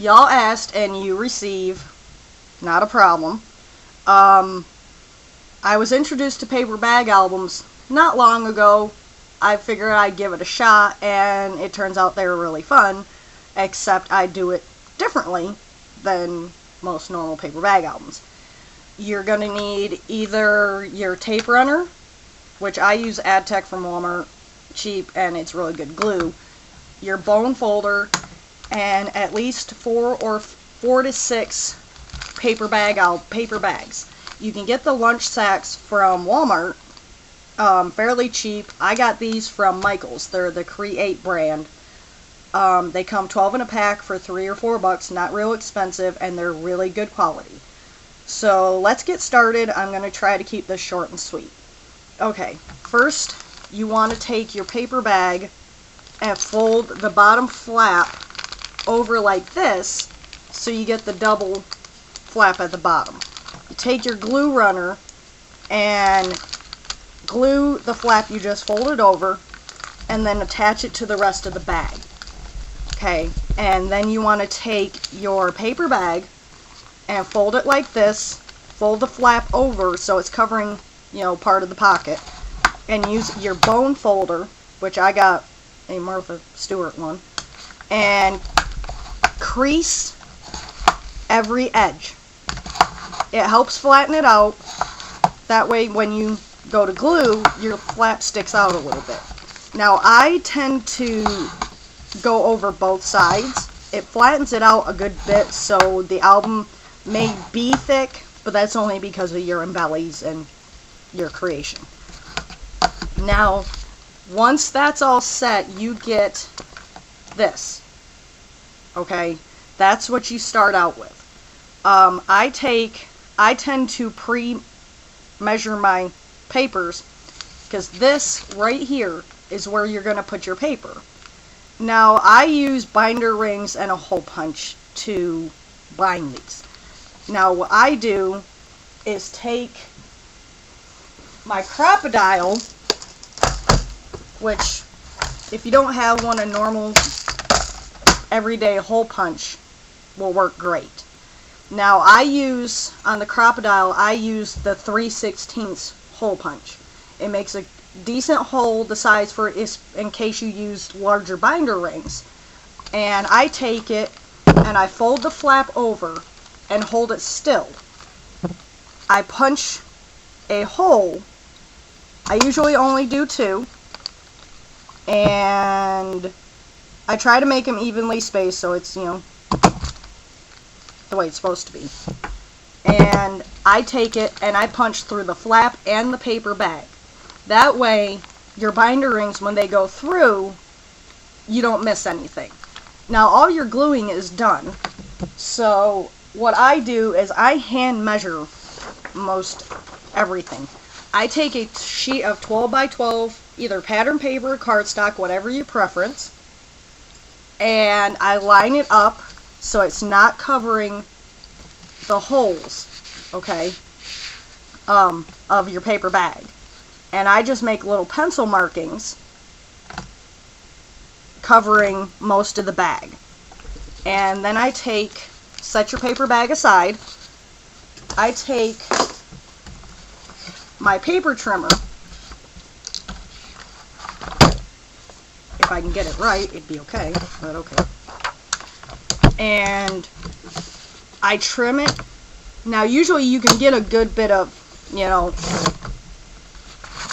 y'all asked and you receive, not a problem. I was introduced to paper bag albums not long ago. I figured I'd give it a shot, and it turns out they're really fun, except I do it differently than most normal paper bag albums. You're going to need either your tape runner, which I use AdTech from Walmart, cheap, and it's really good glue, your bone folder, and at least four to six paper bags. You can get the lunch sacks from Walmart, fairly cheap. I got these from Michael's. They're the Create brand. They come 12 in a pack for $3 or $4, not real expensive, and they're really good quality. So let's get started. I'm going to try to keep this short and sweet. Okay, first you want to take your paper bag and fold the bottom flap over like this so you get the double flap at the bottom. You take your glue runner and glue the flap you just folded over and then attach it to the rest of the bag. Okay, and then you want to take your paper bag and fold it like this, fold the flap over so it's covering, part of the pocket, and use your bone folder, which I got a Martha Stewart one, and crease every edge. It helps flatten it out. That way when you go to glue, your flap sticks out a little bit. Now I tend to go over both sides. It flattens it out a good bit, so the album may be thick, but that's only because of your embellies and your creation. Now, once that's all set, you get this. Okay, that's what you start out with. I tend to pre-measure my papers, because this right here is where you're going to put your paper. Now, I use binder rings and a hole punch to bind these. Now, what I do is take my Crocodile, which, if you don't have one, a normal everyday hole punch will work great. Now, on the Crocodile, I use the 3/16 hole punch. It makes a decent hole the size for it in case you use larger binder rings. And I take it and I fold the flap over and hold it still. I punch a hole. I usually only do 2. And I try to make them evenly spaced so it's, the way it's supposed to be. And I take it and I punch through the flap and the paper bag. That way, your binder rings, when they go through, you don't miss anything. Now, all your gluing is done. So, what I do is I hand measure most everything. I take a sheet of 12 by 12, either pattern paper, cardstock, whatever your preference, and I line it up so it's not covering the holes, okay, of your paper bag. And I just make little pencil markings covering most of the bag. And then I set your paper bag aside, I take my paper trimmer, if I can get it right, it'd be okay, but okay. And I trim it. Now, usually you can get a good bit of,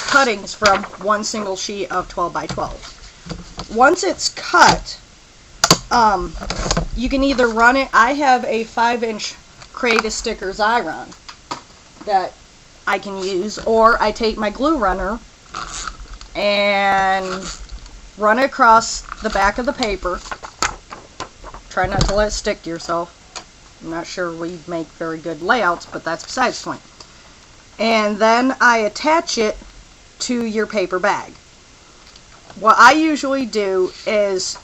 cuttings from one single sheet of 12 by 12. Once it's cut, you can either run it. I have a 5-inch Creative Stickers iron that I can use, or I take my glue runner and run it across the back of the paper. Try not to let it stick to yourself. I'm not sure we make very good layouts, but that's besides the point. And then I attach it to your paper bag. What I usually do is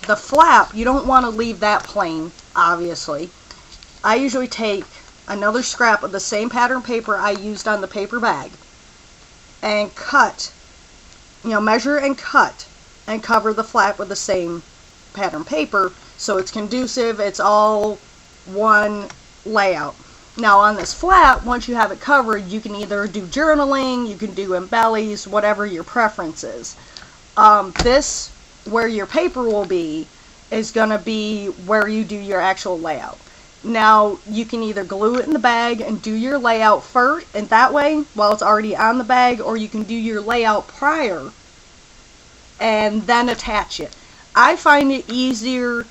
the flap, you don't want to leave that plain, obviously. I usually take another scrap of the same pattern paper I used on the paper bag and measure and cut and cover the flap with the same pattern paper, so it's conducive, it's all one layout. Now on this flat, once you have it covered, you can either do journaling, you can do embellies, whatever your preference is. This, where your paper will be, is going to be where you do your actual layout. Now, you can either glue it in the bag and do your layout first, and that way, while it's already on the bag, or you can do your layout prior and then attach it. I find it easier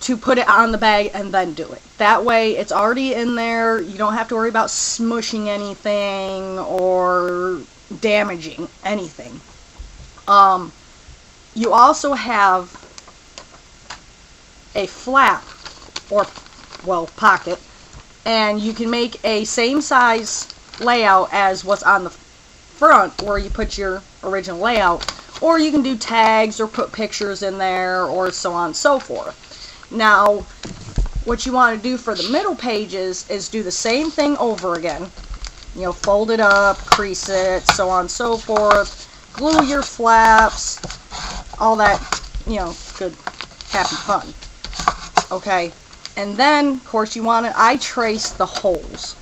to put it on the bag and then do it. That way, it's already in there. You don't have to worry about smushing anything or damaging anything. You also have a flap, or well, pocket, and you can make a same size layout as what's on the front where you put your original layout, or you can do tags or put pictures in there, or so on and so forth. Now, what you want to do for the middle pages is do the same thing over again. You know, fold it up, crease it, so on and so forth, glue your flaps, all that, you know, good, happy fun. Okay. And then, of course, you want to, I trace the holes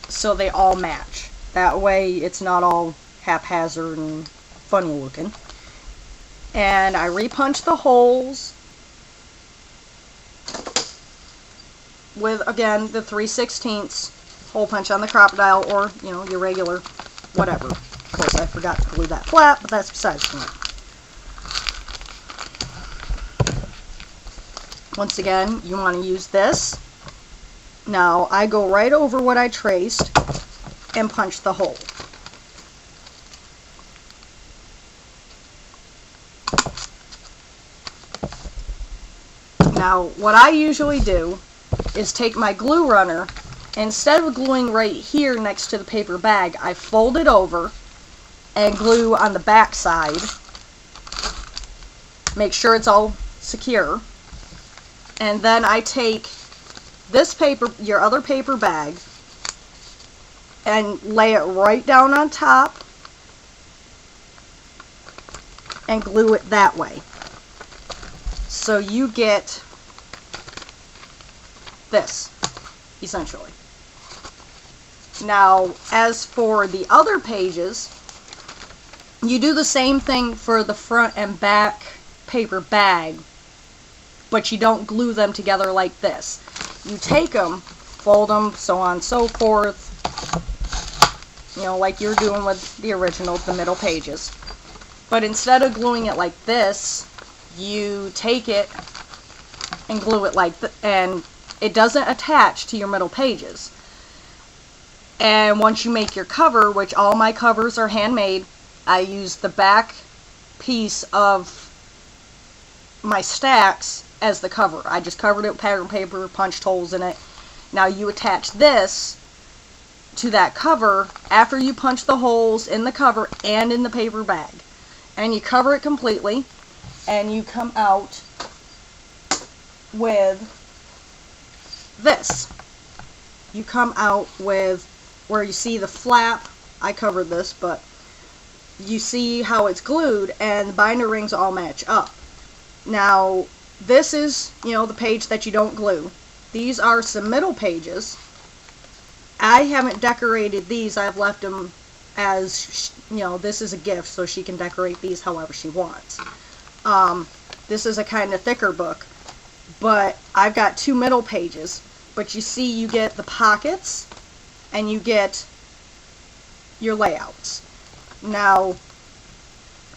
so they all match. That way it's not all haphazard and funny looking. And I repunch the holes with, again, the 3/16 hole punch on the crocodile, or, you know, your regular whatever. Of course, I forgot to glue that flat, but that's besides the point. Once again, you want to use this. Now, I go right over what I traced and punch the hole. Now, what I usually do is take my glue runner, instead of gluing right here next to the paper bag, I fold it over and glue on the back side. Make sure it's all secure. And then I take this paper, your other paper bag, and lay it right down on top and glue it that way. So you get this, essentially. Now, as for the other pages, you do the same thing for the front and back paper bag, but you don't glue them together like this. You take them, fold them, so on and so forth, you know, like you're doing with the original, the middle pages. But instead of gluing it like this, you take it and glue it like this, and it doesn't attach to your middle pages. And once you make your cover, which all my covers are handmade, I use the back piece of my stacks as the cover. I just covered it with pattern paper, punched holes in it. Now you attach this to that cover after you punch the holes in the cover and in the paper bag. And you cover it completely, and you come out with this. You come out with, where you see the flap, I covered this, but you see how it's glued, and the binder rings all match up. Now, this is, you know, the page that you don't glue. These are some middle pages. I haven't decorated these. I've left them as, you know, this is a gift, so she can decorate these however she wants. This is a kind of thicker book, but I've got two middle pages. But you see, you get the pockets, and you get your layouts. Now,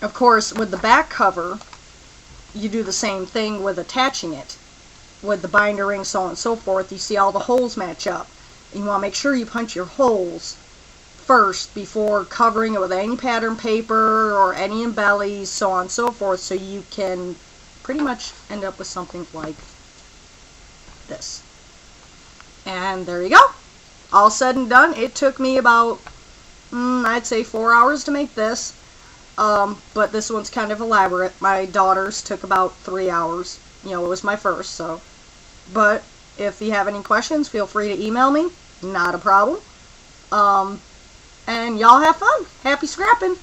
of course, with the back cover, you do the same thing with attaching it. With the binder ring, so on and so forth, you see all the holes match up. You want to make sure you punch your holes first before covering it with any pattern paper or any embellies, so on and so forth, so you can pretty much end up with something like this. And there you go. All said and done, it took me about, I'd say 4 hours to make this. But this one's kind of elaborate. My daughter's took about 3 hours. You know, it was my first, so. But if you have any questions, feel free to email me. Not a problem. And y'all have fun. Happy scrapping.